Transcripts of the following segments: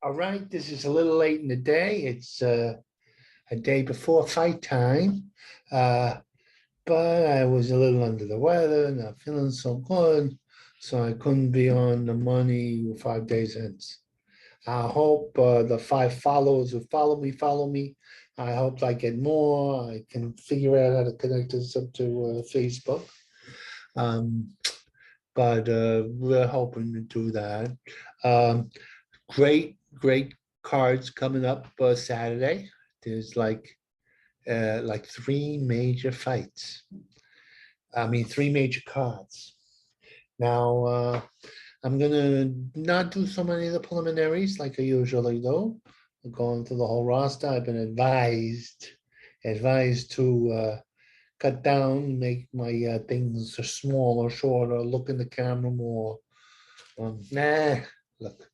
All right, this is a little late in the day. It's a day before fight time, but I was a little under the weather, not feeling so good, so I couldn't be on the money 5 days hence. I hope the 5 followers who follow me. I hope I get more. I can figure out how to connect this up to Facebook. Um, but we're hoping to do that. Um, great cards coming up Saturday. There's like 3 major fights. I mean, 3 major cards. Now, I'm gonna not do so many of the preliminaries like I usually do. I'm going through the whole roster. I've been advised to cut down, make my things smaller, shorter, look in the camera more. Look,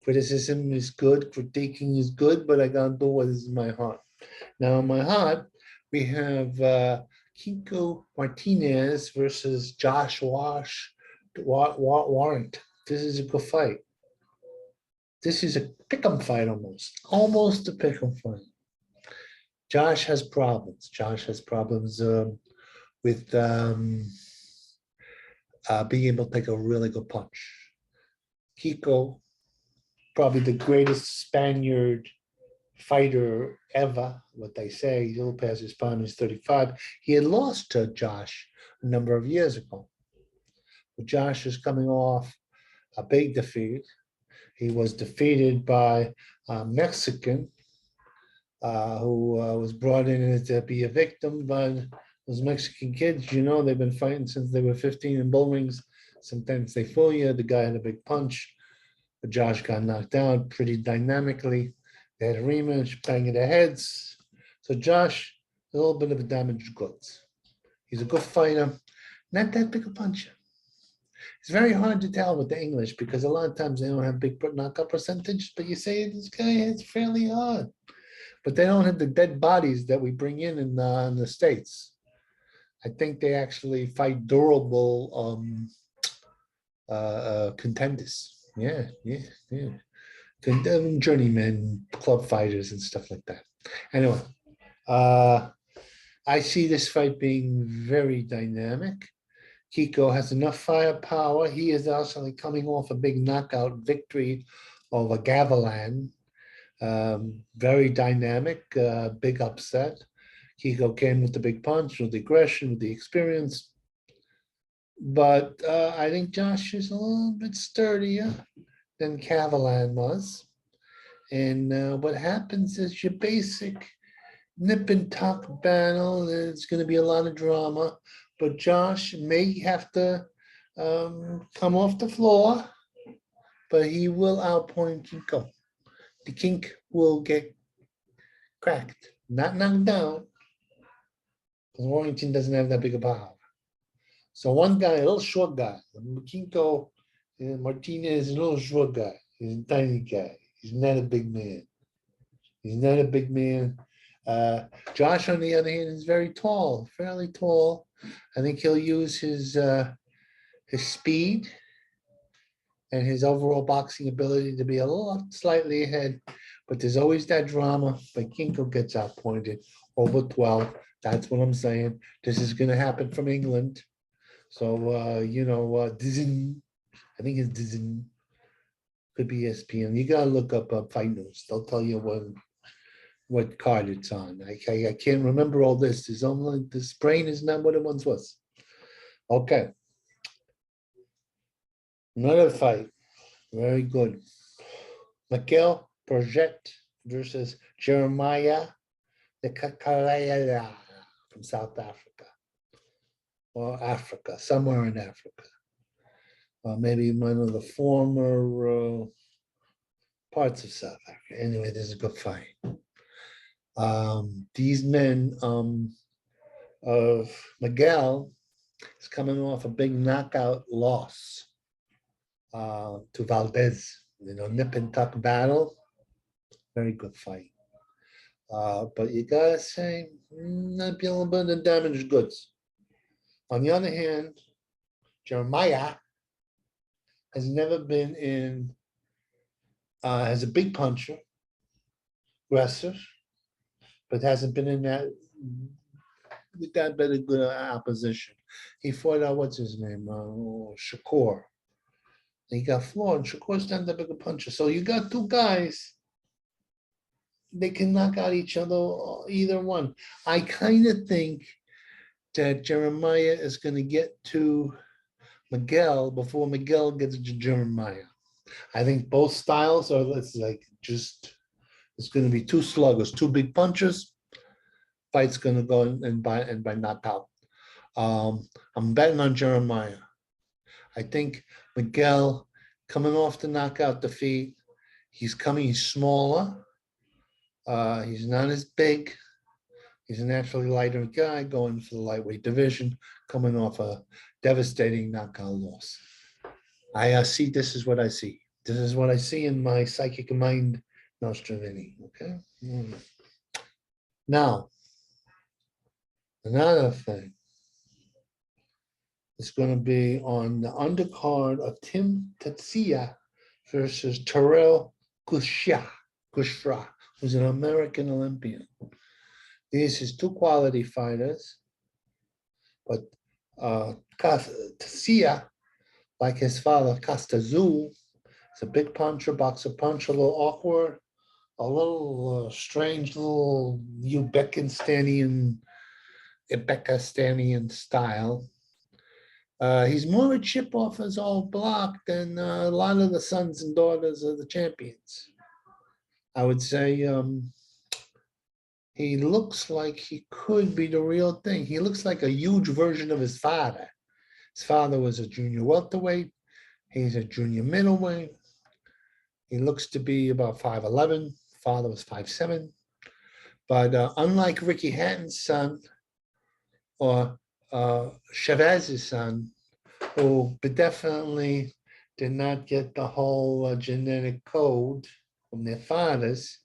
criticism is good, critiquing is good, but I gotta do what is in my heart. Now, in my heart, we have Kiko Martinez versus Josh Warrant. This is a good fight. This is a pick'em fight almost a pick'em fight. Josh has problems. Josh has problems with being able to take a really good punch. Kiko, probably the greatest Spaniard fighter ever, what they say. He's a little past his prime, he's 35. He had lost to Josh a number of years ago. But Josh is coming off a big defeat. He was defeated by a Mexican who was brought in to be a victim. But those Mexican kids, they've been fighting since they were 15 in bull rings. Sometimes they fool you. The guy had a big punch, but Josh got knocked out pretty dynamically. They had a rematch, banging their heads. So Josh, a little bit of a damaged goods. He's a good fighter, not that big a puncher. It's very hard to tell with the English because a lot of times they don't have big knockout percentage, but you say this guy is fairly hard. But they don't have the dead bodies that we bring in the States. I think they actually fight durable contenders. Yeah. Journeymen, club fighters, and stuff like that. Anyway, I see this fight being very dynamic. Kiko has enough firepower. He is also coming off a big knockout victory over Gavilan. Very dynamic, big upset. Kiko came with the big punch, with the aggression, with the experience. But I think Josh is a little bit sturdier than Gavilan was. And what happens is your basic nip and tuck battle. There's going to be a lot of drama. But Josh may have to come off the floor, but he will outpoint Kiko. The kink will get cracked, not knocked down, because Warrington doesn't have that big a power. So one guy, a little short guy, Kiko Martinez is a little short guy. He's a tiny guy. He's not a big man. Josh, on the other hand, is very tall, fairly tall. I think he'll use his speed and his overall boxing ability to be a little slightly ahead. But there's always that drama. But Kiko gets outpointed over 12. That's what I'm saying. This is going to happen from England. So, Dizin, I think it's Dizin. Could be ESPN. You got to look up Fight News. They'll tell you what card it's on. I can't remember all this. This brain is not what it once was. Okay. Another fight. Very good. Miguel Projet versus Jeremiah the Kakalaya from South Africa. Or Africa, somewhere in Africa. Maybe one of the former parts of South Africa. Anyway, this is a good fight. These men of Miguel is coming off a big knockout loss to Valdez. Nip and tuck battle. Very good fight. But you gotta say, not be a little bit of damaged goods. On the other hand, Jeremiah has never been in has a big puncher, aggressive, but hasn't been in that with that better good opposition. He fought out what's his name, Shakur. He got floored. Shakur's not that big a puncher. So you got two guys. They can knock out each other, either one. I kind of think that Jeremiah is going to get to Miguel before Miguel gets to Jeremiah. I think both styles are it's going to be two sluggers, two big punches. Fight's going to go and by knockout. I'm betting on Jeremiah. I think Miguel coming off the knockout defeat. He's smaller. He's not as big. He's a naturally lighter guy going for the lightweight division, coming off a devastating knockout loss. I see. This is what I see. This is what I see in my psychic mind, Nostrovini. Okay. Now, another thing is going to be on the undercard of Tim Tatsia versus Terrell Kushra, who's an American Olympian. These is two quality fighters, but Tatsia, like his father Kostazou, is a big puncher, boxer punch, a little awkward, a little strange, little Uzbekistanian style. He's more a chip off his old block than a lot of the sons and daughters of the champions. I would say he looks like he could be the real thing. He looks like a huge version of his father. His father was a junior welterweight. He's a junior middleweight. He looks to be about 5'11". Father was 5'7". But unlike Ricky Hatton's son or Chavez's son, who definitely did not get the whole genetic code from their fathers,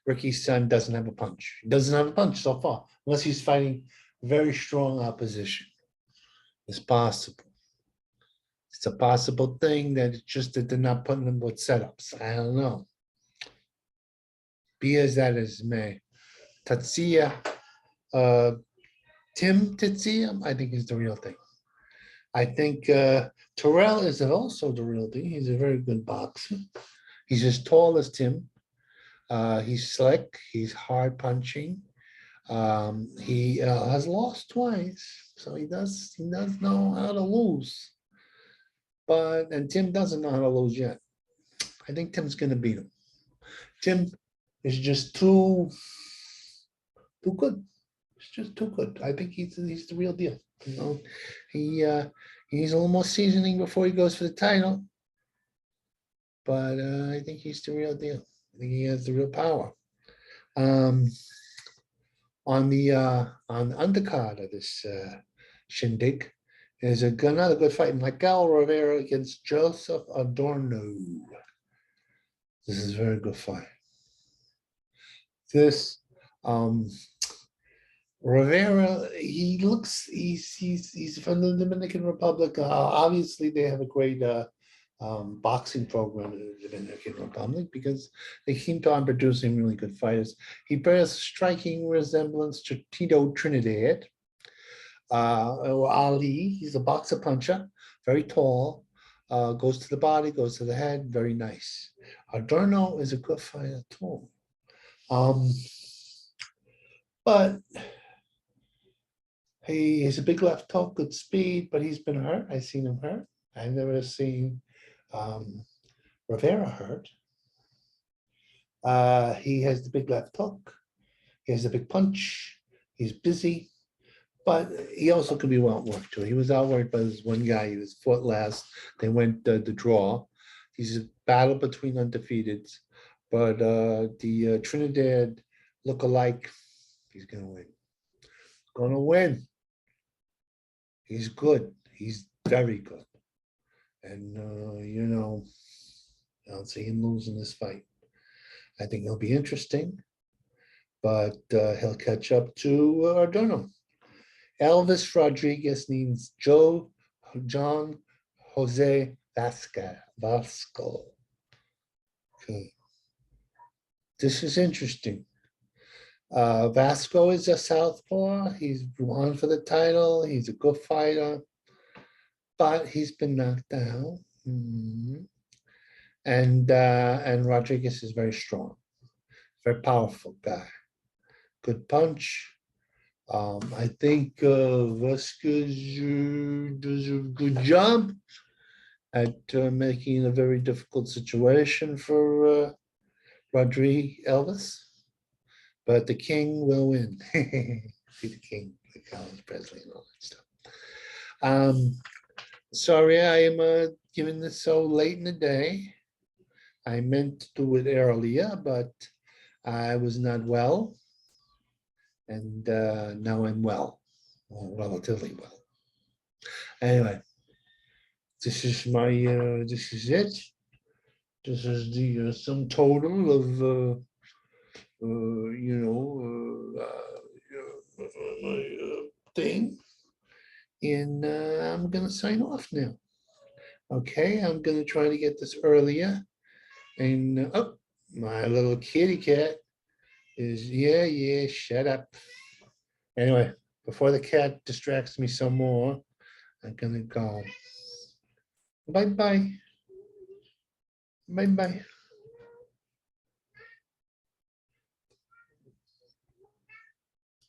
Ricky's son doesn't have a punch. He doesn't have a punch so far, unless he's fighting very strong opposition. It's possible. It's a possible thing that it's just that they're not putting them with setups. I don't know. Be as that as may. Tatsia, Tim Tatsia, I think is the real thing. I think Terrell is also the real thing. He's a very good boxer. He's as tall as Tim. He's slick. He's hard punching. He has lost twice, so he does know how to lose. And Tim doesn't know how to lose yet. I think Tim's going to beat him. Tim is just too good. It's just too good. I think he's the real deal. You know, he needs a little more seasoning before he goes for the title. But I think he's the real deal. I think he has the real power. On the undercard of this shindig is another good fight. Miguel Rivera against Joseph Adorno. This is a very good fight. This Rivera, he's from the Dominican Republic. Obviously, they have a great boxing program in the Dominican Republic because they keep on producing really good fighters. He bears striking resemblance to Tito Trinidad. Ali, he's a boxer puncher, very tall, goes to the body, goes to the head, very nice. Adorno is a good fighter too. But he is a big left hook, good speed, but he's been hurt. I've seen him hurt. I've never seen Rivera hurt. He has the big left hook. He has the big punch. He's busy, but he also could be well outworked too. He was outworked by this one guy. He was fought last. They went the draw. He's a battle between undefeateds, but the Trinidad look-alike, he's gonna win. Gonna win. He's good. He's very good. And, I don't see him losing this fight. I think it'll be interesting, but he'll catch up to Adorno. Elvis Rodriguez needs John Jose Vasco Okay. This is interesting. Vasco is a southpaw. He's won for the title. He's a good fighter, but he's been knocked down. And Rodriguez is very strong, very powerful guy. Good punch. I think Vasquez does a good job at making a very difficult situation for Rodriguez Elvis, but the king will win. See the king, like Elvis Presley and all that stuff. Sorry, I am giving this so late in the day. I meant to do it earlier, but I was not well, and now I'm well, relatively well. Anyway, this is my this is it. This is the sum total of my thing, and I'm gonna sign off now. Okay, I'm gonna try to get this earlier, and oh, my little kitty cat is yeah, shut up. Anyway, before the cat distracts me some more, I'm gonna go. Bye bye. Bye bye.